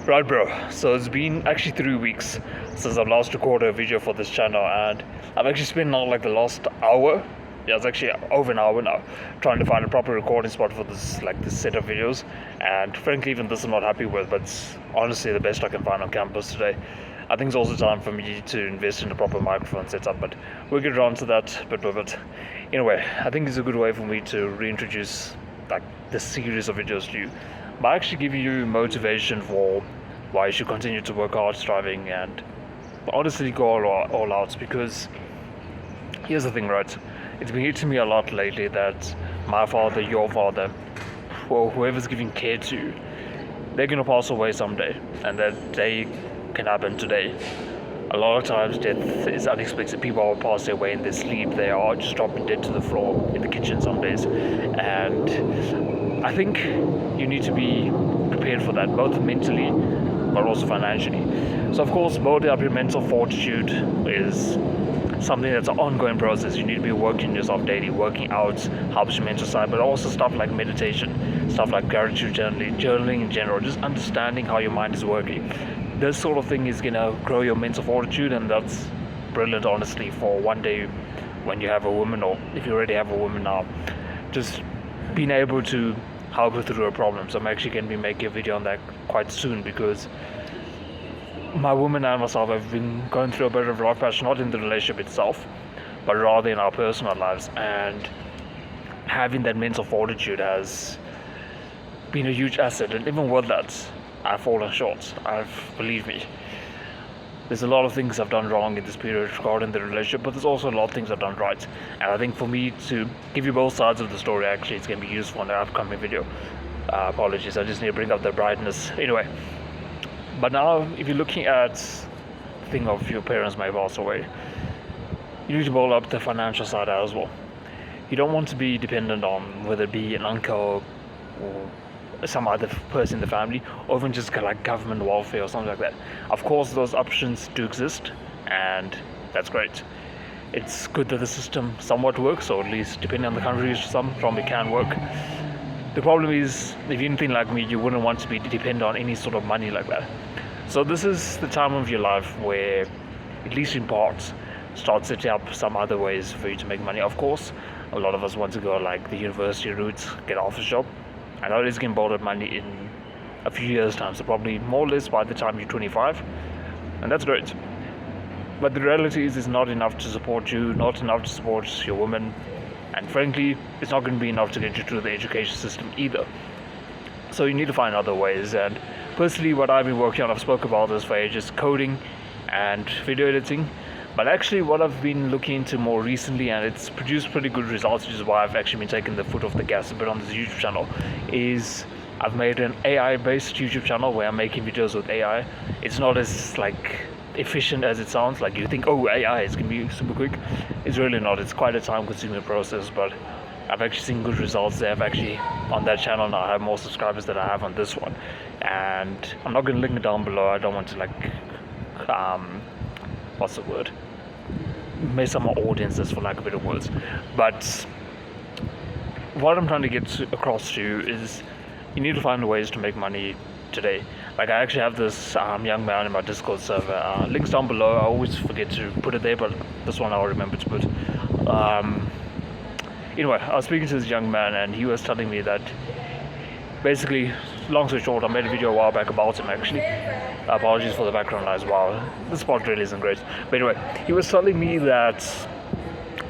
Right, bro. So it's been actually 3 weeks since I've last recorded a video for this channel, and I've actually spent now like the last hour. Yeah, it's actually over an hour now, trying to find a proper recording spot for this set of videos. And frankly, even this I'm not happy with, but it's honestly the best I can find on campus today. I think it's also time for me to invest in a proper microphone setup, but we'll get around to that bit by bit. Anyway, I think it's a good way for me to reintroduce like this series of videos to you by actually giving you motivation for why you should continue to work hard striving and honestly go all out. Because here's the thing, right? It's been hitting me a lot lately that my father, your father, or whoever's giving care to you, they're gonna pass away someday, and that day can happen today. A lot of times death is unexpected. People are passing away in their sleep. They are just dropping dead to the floor in the kitchen some days. And I think you need to be prepared for that, both mentally but also financially. So of course, building up your mental fortitude is something that's an ongoing process. You need to be working yourself daily. Working out helps your mental side, but also stuff like meditation, stuff like gratitude journaling in general, just understanding how your mind is working. This sort of thing is gonna grow your mental fortitude, and that's brilliant, honestly, for one day when you have a woman, or if you already have a woman now, just being able to help her through her problems. I'm actually going to be making a video on that quite soon, because my woman and myself have been going through a bit of life patch, not in the relationship itself, but rather in our personal lives, and having that mental fortitude has been a huge asset. And even with that, I've fallen short. Believe me, there's a lot of things I've done wrong in this period regarding the relationship, but there's also a lot of things I've done right. And I think for me to give you both sides of the story, actually, it's going to be useful in the upcoming video. Apologies, I just need to bring up the brightness. Anyway, but now, if you're looking at the thing of your parents may pass away, you need to build up the financial side as well. You don't want to be dependent on whether it be an uncle or some other person in the family, or even just like government welfare or something like that. Of course, those options do exist, and that's great. It's good that the system somewhat works, or at least depending on the country, some probably can work. The problem is, if you're anything like me, you wouldn't want to be dependent on any sort of money like that. So this is the time of your life where, at least in parts, start setting up some other ways for you to make money. Of course, a lot of us want to go like the university route, get an office job. I know it's getting borrowed money in a few years' time, so probably more or less by the time you're 25, and that's great. But the reality is, it's not enough to support you, not enough to support your woman, and frankly, it's not going to be enough to get you through the education system either. So you need to find other ways. And personally, what I've been working on, I've spoken about this for ages, coding and video editing. But actually, what I've been looking into more recently, and it's produced pretty good results, which is why I've actually been taking the foot off the gas a bit on this YouTube channel, is I've made an AI-based YouTube channel where I'm making videos with AI. It's not as like efficient as it sounds. Like you think, oh, AI is gonna be super quick. It's really not. It's quite a time-consuming process, but I've actually seen good results there. I've actually, on that channel now, I have more subscribers than I have on this one, and I'm not gonna link it down below. I don't want to what's the word? Mess up my audiences, for lack of better words. But what I'm trying to get across to you is, you need to find ways to make money today. Like, I actually have this young man in my Discord server. Links down below. I always forget to put it there, but this one I'll remember to put. Anyway, I was speaking to this young man, and he was telling me that basically, long story short, I made a video a while back about him actually. Apologies for the background noise. Wow, this spot really isn't great. But anyway, he was telling me that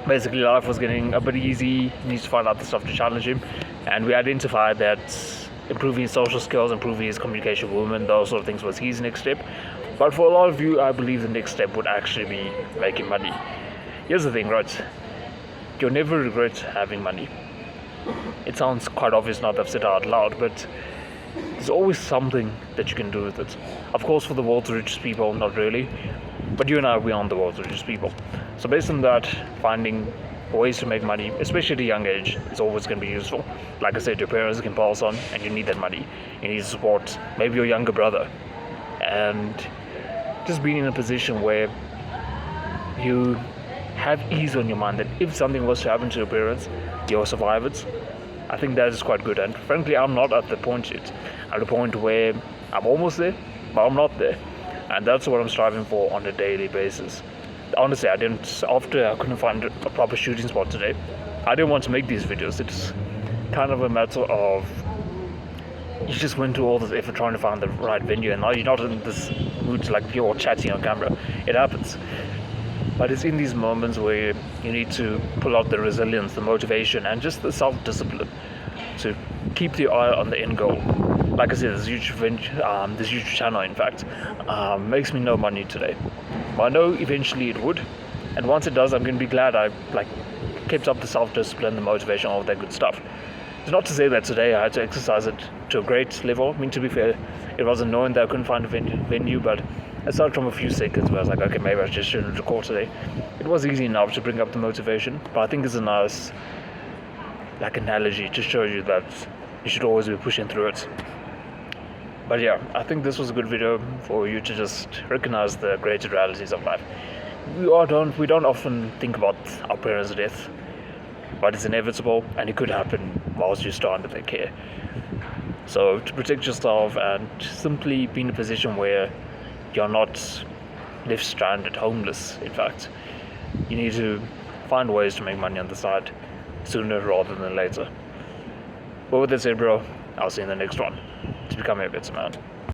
basically life was getting a bit easy. He needs to find out the stuff to challenge him, and we identified that improving his social skills, improving his communication with women, those sort of things was his next step. But for a lot of you, I believe the next step would actually be making money. Here's the thing, right? You'll never regret having money. It sounds quite obvious now that I've said it out loud, but there's always something that you can do with it. Of course, for the world's richest people, not really, but you and I, we aren't the world's richest people. So based on that, finding ways to make money, especially at a young age, is always going to be useful. Like I said, your parents can pass on, and you need that money. You need to support maybe your younger brother, and just being in a position where you have ease on your mind that if something was to happen to your parents, you'll survive it. I think that is quite good. And frankly, I'm not at the point yet. At the point where I'm almost there, but I'm not there, and that's what I'm striving for on a daily basis. Honestly, after I couldn't find a proper shooting spot today, I didn't want to make these videos. It's kind of a matter of you just went through all this effort trying to find the right venue, and now you're not in this mood to like you're chatting on camera. It happens. But it's in these moments where you need to pull out the resilience, the motivation, and just the self-discipline to keep the eye on the end goal. Like I said, this YouTube channel, in fact, makes me no money today. But I know eventually it would, and once it does, I'm going to be glad I kept up the self-discipline, the motivation, all of that good stuff. It's not to say that today I had to exercise it to a great level. I mean, to be fair, it was annoying that I couldn't find a venue, but aside from a few seconds where I was like, okay, maybe I just shouldn't record today, it was easy enough to bring up the motivation. But I think it's a nice analogy to show you that you should always be pushing through it. But yeah, I think this was a good video for you to just recognize the greater realities of life. We don't often think about our parents' death, but it's inevitable and it could happen whilst you're still under their care. So to protect yourself and simply be in a position where you're not left stranded, homeless, in fact, you need to find ways to make money on the side sooner rather than later. But with that said, bro, I'll see you in the next one to become a better man.